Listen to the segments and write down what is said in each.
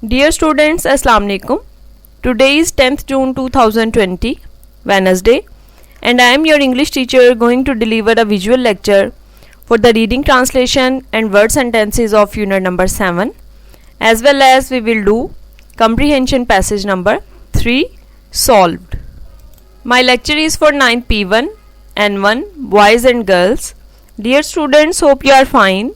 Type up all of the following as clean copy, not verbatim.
Dear students, Assalamu alaikum. Today is 10th June 2020, Wednesday, and I am your English teacher going to deliver a visual lecture for the reading translation and word sentences of unit number 7, as well as we will do comprehension passage number 3 solved. My lecture is for 9th P1 N1 boys and girls. Dear students, hope you are fine.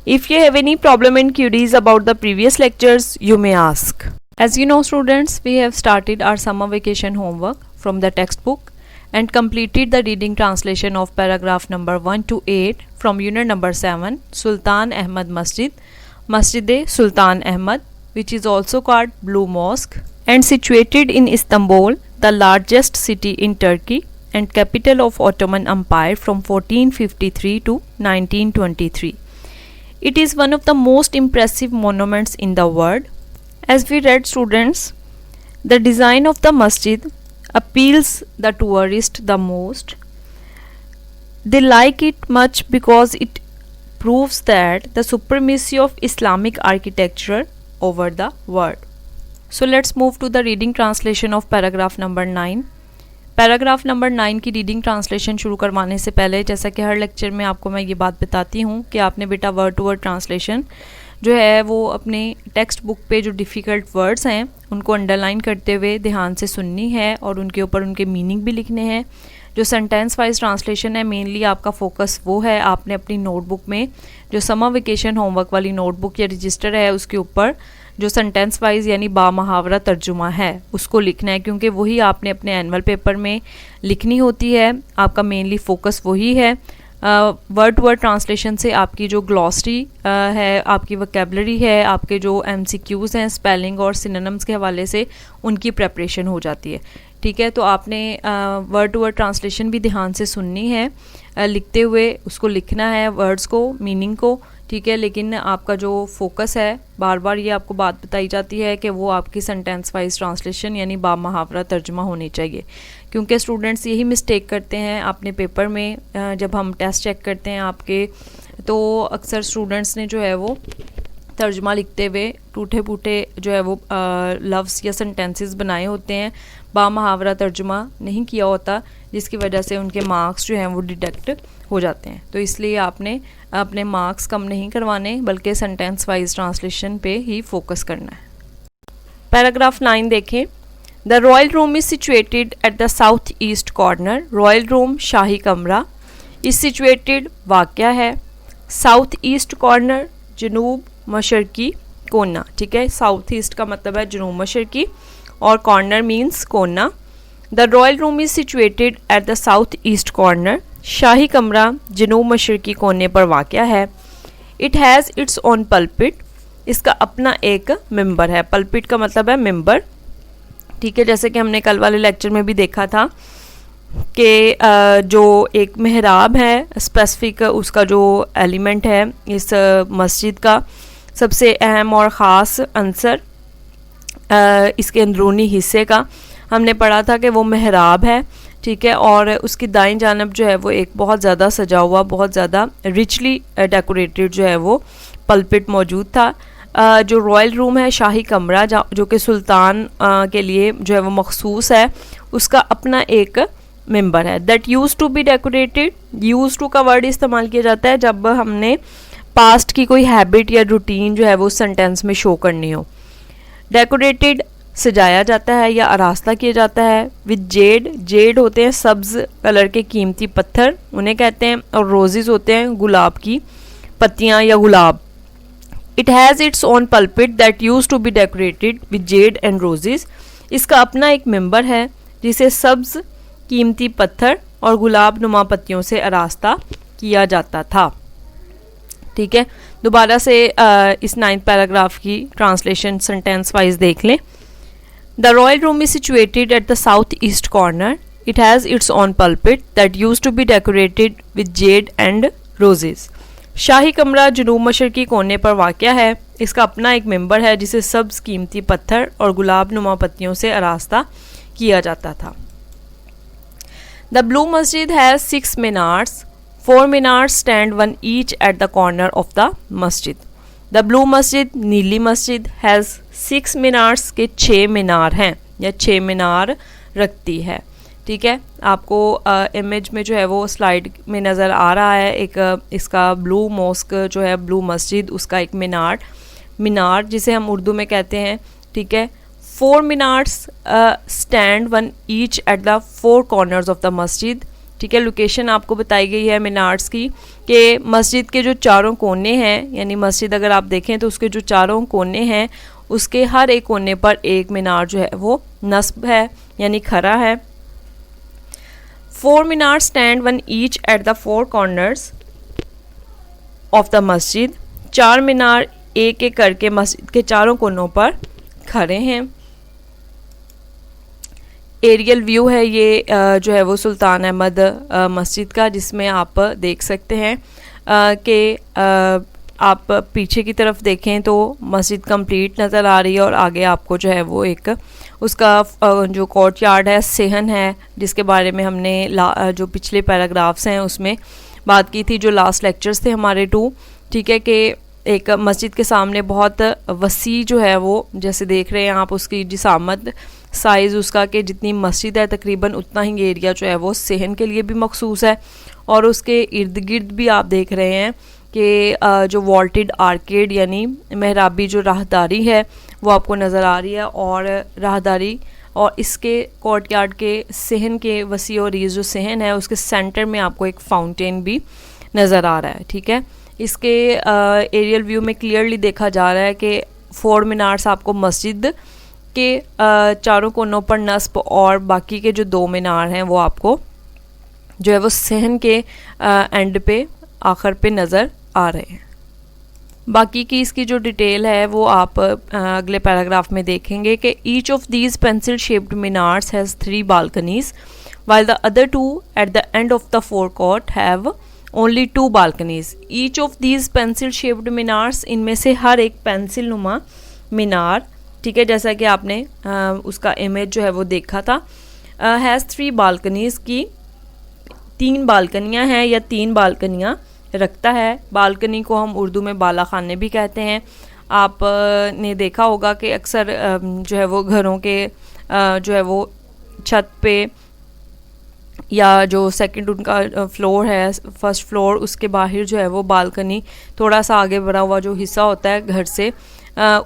If you have any problem and queries about the previous lectures, you may ask. As you know students, we have started our summer vacation homework from the textbook and completed the reading translation of paragraph number 1 to 8 from unit number 7, Sultan Ahmad Masjid, Masjid-e-Sultan Ahmad, which is also called Blue Mosque and situated in Istanbul, the largest city in Turkey and capital of Ottoman Empire from 1453 to 1923. It is one of the most impressive monuments in the world. As we read students, the design of the masjid appeals the tourist the most. They like it much because it proves that the supremacy of Islamic architecture over the world. So let's move to the reading translation of paragraph number 9. Paragraph number 9 की reading translation शुरू करवाने से पहले, जैसा कि हर lecture में आपको मैं ये बात बताती हूँ कि आपने बेटा वर्ड टू वर्ड ट्रांसलेशन जो है वो अपने टेक्स्ट बुक पे जो डिफ़िकल्ट वर्ड्स हैं उनको अंडरलाइन करते हुए ध्यान से सुननी है और उनके ऊपर उनके मीनिंग भी लिखने हैं. जो सेंटेंस वाइज ट्रांसलेशन है, मेनली आपका फोकस वो है, आपने अपनी नोटबुक में जो समर वेकेशन होमवर्क वाली नोटबुक या रजिस्टर है उसके ऊपर जो सेंटेंस वाइज यानी बामहावरा तर्जुमा है उसको लिखना है, क्योंकि वही आपने अपने एनुअल पेपर में लिखनी होती है. आपका मेनली फोकस वही है. वर्ड टू वर्ड ट्रांसलेशन से आपकी जो ग्लॉसरी है, आपकी वोकैबुलरी है, आपके जो MCQs हैं स्पेलिंग और सिनोनिम्स के हवाले से उनकी प्रेपरेशन हो जाती है. ठीक है, तो आपने वर्ड टू वर्ड ट्रांसलेशन भी ध्यान से सुननी है, लिखते हुए उसको लिखना है वर्ड्स को, मीनिंग को. ठीक है, लेकिन आपका जो फोकस है, बार बार ये आपको बात बताई जाती है कि वो आपकी सेंटेंस वाइज ट्रांसलेशन यानी बामहावरा तर्जुमा होनी चाहिए, क्योंकि स्टूडेंट्स यही मिस्टेक करते हैं अपने पेपर में. जब हम टेस्ट चेक करते हैं आपके, तो अक्सर स्टूडेंट्स ने जो है वो तर्जुमा लिखते हुए टूटे फूटे जो है वो लफ्ज़ या सेंटेंसेस बनाए होते हैं, बामहावरा तर्जुमा नहीं किया होता, जिसकी वजह से उनके मार्क्स जो हैं वो डिडक्ट हो जाते हैं. तो इसलिए आपने अपने मार्क्स कम नहीं करवाने, बल्कि सेंटेंस वाइज ट्रांसलेशन पे ही फोकस करना है. पैराग्राफ 9 देखें. The royal room is situated at the south east corner. Royal room शाही कमरा इज़ सिचुएटेड वाक़या है. साउथ ईस्ट कॉर्नर जनूब मशरकी कोना. ठीक है, साउथ ईस्ट का मतलब है जनूब मशरकी और कॉर्नर मीन्स कोना. The royal room is situated at the south east corner. शाही कमरा जनूब मशरकी कोने पर वाक़या है. It has its own pulpit. इसका अपना एक मेंबर है. पल्पिट का मतलब है मेंबर. ठीक है, जैसे कि हमने कल वाले लेक्चर में भी देखा था कि जो एक मेहराब है स्पेसिफिक, उसका जो एलिमेंट है इस मस्जिद का सबसे अहम और ख़ास अंसर इसके अंदरूनी हिस्से का हमने पढ़ा था कि वो मेहराब है. ठीक है, और उसकी दाईं जानब जो है वो एक बहुत ज़्यादा सजा हुआ, बहुत ज़्यादा रिचली डेकोरेटेड जो है वो पल्पिट मौजूद था. जो रॉयल रूम है, शाही कमरा, जो कि सुल्तान के लिए जो है वो मखसूस है, उसका अपना एक मेंबर है. That use to be decorated. Use to का वर्ड इस्तेमाल किया जाता है जब हमने पास्ट की कोई हैबिट या रूटीन जो है वो सेंटेंस में शो करनी हो. डेकोरेटेड सजाया जाता है या आरास्ता किया जाता है. With Z. जेड होते हैं सब्ज़ कलर के कीमती पत्थर, उन्हें कहते हैं. और रोजेज़ होते हैं गुलाब की पत्तियाँ या गुलाब. It has its own pulpit that use to be decorated with jade and roses. इसका अपना एक मेंबर है जिसे सब्ज़ कीमती पत्थर और गुलाब नुमा पत्तियों से आरास्ता किया जाता था. ठीक है, दोबारा से इस 9th पैराग्राफ की ट्रांसलेशन सेंटेंस वाइज देख लें. The royal room is situated at the south east corner. It has its own pulpit that use to be decorated with jade and roses. शाही कमरा जनूब मशरकी कोने पर वाक़या है. इसका अपना एक मेंबर है जिसे सब्ज़ कीमती पत्थर और गुलाब नुमा पत्तियों से आरास्ता किया जाता था. द ब्लू मस्जिद has 6 minars. 4 minars stand one each at the corner of the masjid. The blue masjid, नीली मस्जिद, has 6 मीनार्स के 6 मीनार हैं या 6 मीनार रखती है। ठीक है, आपको इमेज में जो है वो स्लाइड में नज़र आ रहा है एक इसका ब्लू मॉस्क जो है, ब्लू मस्जिद, उसका एक मीनार जिसे हम उर्दू में कहते हैं। ठीक है, 4 minars stand one each at the 4 corners of the masjid. ठीक है, लोकेशन आपको बताई गई है मीनार्स की कि मस्जिद के जो चारों कोने हैं, यानी मस्जिद अगर आप देखें तो उसके जो चारों कोने हैं उसके हर एक कोने पर एक मीनार जो है वो नस्ब है यानी खड़ा है। 4 minar stand one each at the 4 corners of the masjid. 4 मीनार एक एक करके मस्जिद के चारों कोनों पर खड़े हैं। एरियल व्यू है ये जो है वो सुल्तान अहमद मस्जिद का, जिसमें आप देख सकते हैं कि आप पीछे की तरफ देखें तो मस्जिद कंप्लीट नज़र आ रही है और आगे आपको जो है वो एक उसका जो कोर्ट यार्ड है, सेहन है, जिसके बारे में हमने जो पिछले पैराग्राफ्स हैं उसमें बात की थी, जो लास्ट लेक्चर्स थे हमारे 2। ठीक है, कि एक मस्जिद के सामने बहुत वसी जो है वो, जैसे देख रहे हैं आप उसकी जिसामत, साइज़ उसका, कि जितनी मस्जिद है तकरीबन उतना ही एरिया जो है वो सेहन के लिए भी मखसूस है। और उसके इर्द गिर्द भी आप देख रहे हैं कि जो वॉल्टेड आर्केड यानी मेहराबी जो राहदारी है वो आपको नज़र आ रही है, और राहदारी और इसके कोर्ट यार्ड के सेहन के वसी और ये जो सेहन है उसके सेंटर में आपको एक फाउंटेन भी नज़र आ रहा है। ठीक है, इसके एरियल व्यू में क्लियरली देखा जा रहा है कि 4 मीनार्स आपको मस्जिद के चारों कोनों पर नस्ब और बाकी के जो 2 मीनार हैं वो आपको जो है वो सेहन के एंड पे आखिर पे नज़र आ रहे हैं। बाकी की इसकी जो डिटेल है वो आप अगले पैराग्राफ में देखेंगे कि each of these pencil shaped minars has 3 balconies while the other 2 at the end of the forecourt have only 2 balconies. Each of these pencil shaped minars, इनमें से हर एक पेंसिल नुमा मीनार, ठीक है, जैसा कि आपने उसका इमेज जो है वो देखा था, हैज़ 3 बालकनीज़ की 3 बालकनियाँ हैं या 3 बालकनियाँ रखता है। बालकनी को हम उर्दू में बाला खाने भी कहते हैं। आप ने देखा होगा कि अक्सर जो है वो घरों के जो है वो छत पे या जो सेकंड उनका फ्लोर है, फर्स्ट फ्लोर, उसके बाहर जो है वो बालकनी, थोड़ा सा आगे बढ़ा हुआ जो हिस्सा होता है घर से,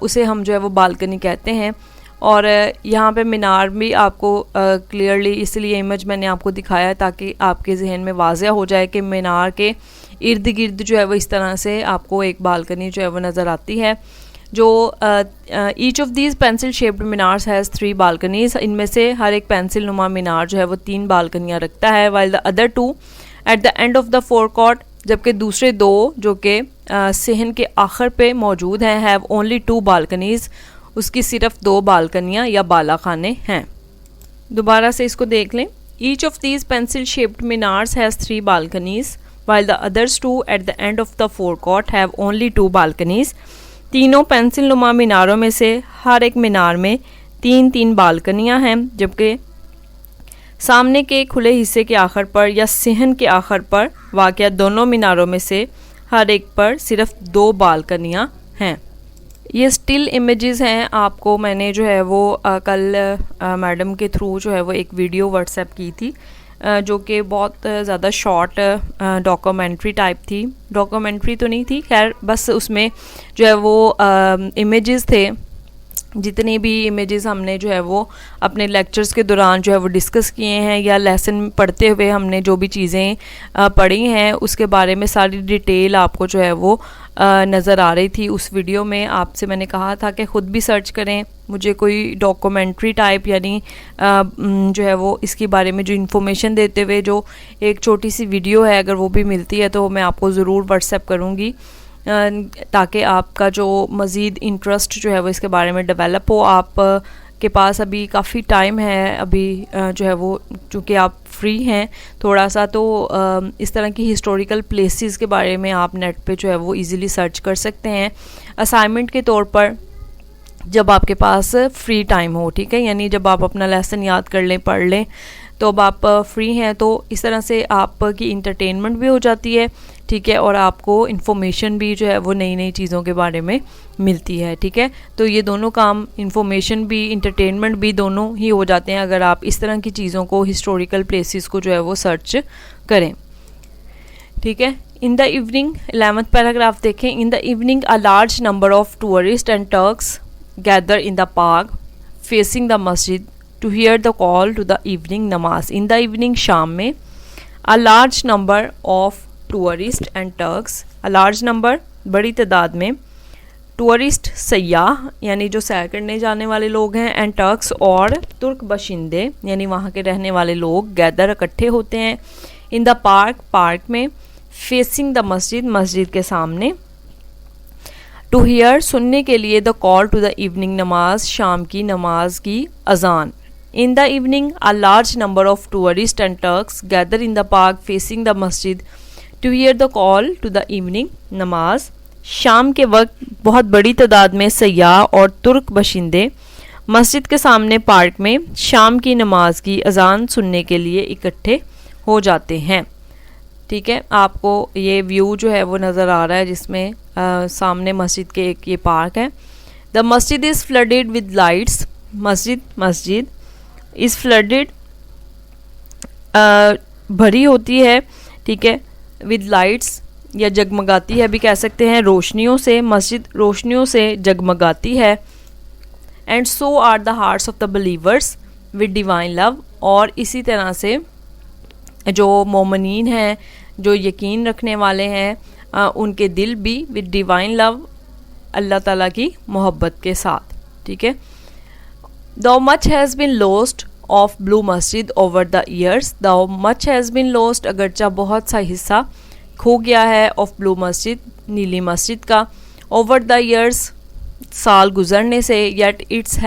उसे हम जो है वो बालकनी कहते हैं। और यहाँ पे मीनार भी आपको क्लियरली इसलिए इमेज मैंने आपको दिखाया ताकि आपके जहन में वाज़ह हो जाए कि मीनार के इर्द गिर्द जो है वो इस तरह से आपको एक बालकनी जो है वो नज़र आती है। जो each of these pencil shaped minars has 3 balconies, इनमें से हर एक पेंसिल नुमा मीनार जो है वो 3 बालकनियाँ रखता है। While the other 2 at the end of the forecourt, जबकि दूसरे 2 जो कि सेहन के आखिर पे मौजूद हैं, हैव ओनली 2 बालकनीज, उसकी सिर्फ 2 बालकनियाँ या बाला खाने हैं। दोबारा से इसको देख लें। Each of these pencil shaped minars has 3 balconies while the others 2 at the end of the forecourt have only 2 balconies. तीनों पेंसिल नुमा मीनारों में से हर एक मीनार में 3-3 बालकनियां हैं, जबकि सामने के खुले हिस्से के आखिर पर या सेहन के आखिर पर वाक़या दोनों मीनारों में से हर एक पर सिर्फ 2 बालकनियां हैं। ये स्टिल इमेजेस हैं। आपको मैंने जो है वो कल मैडम के थ्रू जो है वो एक वीडियो व्हाट्सएप की थी, जो कि बहुत ज़्यादा शॉर्ट डॉक्यूमेंट्री टाइप थी। डॉक्यूमेंट्री तो नहीं थी, खैर बस उसमें जो है वो इमेजेस थे। जितनी भी इमेजेस हमने जो है वो अपने लेक्चर्स के दौरान जो है वो डिस्कस किए हैं या लेसन पढ़ते हुए हमने जो भी चीज़ें पढ़ी हैं उसके बारे में सारी डिटेल आपको जो है वो नज़र आ रही थी उस वीडियो में। आपसे मैंने कहा था कि ख़ुद भी सर्च करें, मुझे कोई डॉक्यूमेंट्री टाइप यानी जो है वो इसके बारे में जो इन्फॉर्मेशन देते हुए जो एक छोटी सी वीडियो है, अगर वो भी मिलती है तो मैं आपको ज़रूर व्हाट्सएप करूँगी ताकि आपका जो मज़ीद इंटरेस्ट जो है वो इसके बारे में डेवलप हो। आप के पास अभी काफ़ी टाइम है, अभी जो है वो चूँकि आप फ्री हैं थोड़ा सा, तो इस तरह की हिस्टोरिकल प्लेसेस के बारे में आप नेट पे जो है वो इजीली सर्च कर सकते हैं असाइनमेंट के तौर पर, जब आपके पास फ्री टाइम हो। ठीक है, यानी जब आप अपना लेसन याद कर लें, पढ़ लें, तो अब आप फ्री हैं, तो इस तरह से आपकी इंटरटेनमेंट भी हो जाती है, ठीक है, और आपको इन्फॉर्मेशन भी जो है वो नई नई चीज़ों के बारे में मिलती है, ठीक है। तो ये दोनों काम, इन्फॉर्मेशन भी इंटरटेनमेंट भी, दोनों ही हो जाते हैं अगर आप इस तरह की चीज़ों को, हिस्टोरिकल प्लेसेस को जो है वो सर्च करें, ठीक है। इन द इवनिंग, 11th पैराग्राफ देखें। In the evening a large number of tourist and Turks gather in the park facing the masjid to hear the call to the evening namaz. In the evening, शाम में, a large number of tourist and Turks, a large number, बड़ी तादाद में, tourist, सयाह यानी जो सैर करने जाने वाले लोग हैं, एंड टर्क्स, और तुर्क बशिंदे यानी वहाँ के रहने वाले लोग, गैदर, इकट्ठे होते हैं, इन द पार्क, पार्क में, फेसिंग द मस्जिद, मस्जिद के सामने, टू हियर, सुनने के लिए, the call to the evening namaz, शाम की नमाज की अजान। In the evening a large number of tourist and Turks gather in the park facing the masjid to hear the call to the evening namaz. शाम के वक्त बहुत बड़ी तादाद में सयाह और तुर्क बशिंदे मस्जिद के सामने पार्क में शाम की नमाज की अजान सुनने के लिए इकट्ठे हो जाते हैं, ठीक है। आपको ये व्यू जो है वो नज़र आ रहा है जिसमें सामने मस्जिद के एक ये पार्क है। द मस्जिद इज़ फ्लडेड विद लाइट्स, मस्जिद इज़ फ्लडेड, भरी होती है, ठीक है, विद लाइट्स, या जगमगाती है भी कह सकते हैं, रोशनियों से, मस्जिद रोशनियों से जगमगाती है। And so are the hearts of the believers with divine love, और इसी तरह से जो मोमिनीन हैं, जो यकीन रखने वाले हैं, उनके दिल भी विद डिवाइन लव, अल्लाह ताला की मोहब्बत के साथ, ठीक है। दो much has been lost of blue मस्जिद ओवर द ईयर्स, दो मच हैज़ बिन लॉस्ट, अगरचा बहुत सा हिस्सा खो गया है, ऑफ ब्लू मस्जिद, नीली मस्जिद का, ओवर द ईयर्स, साल गुजरने से, येट इट्स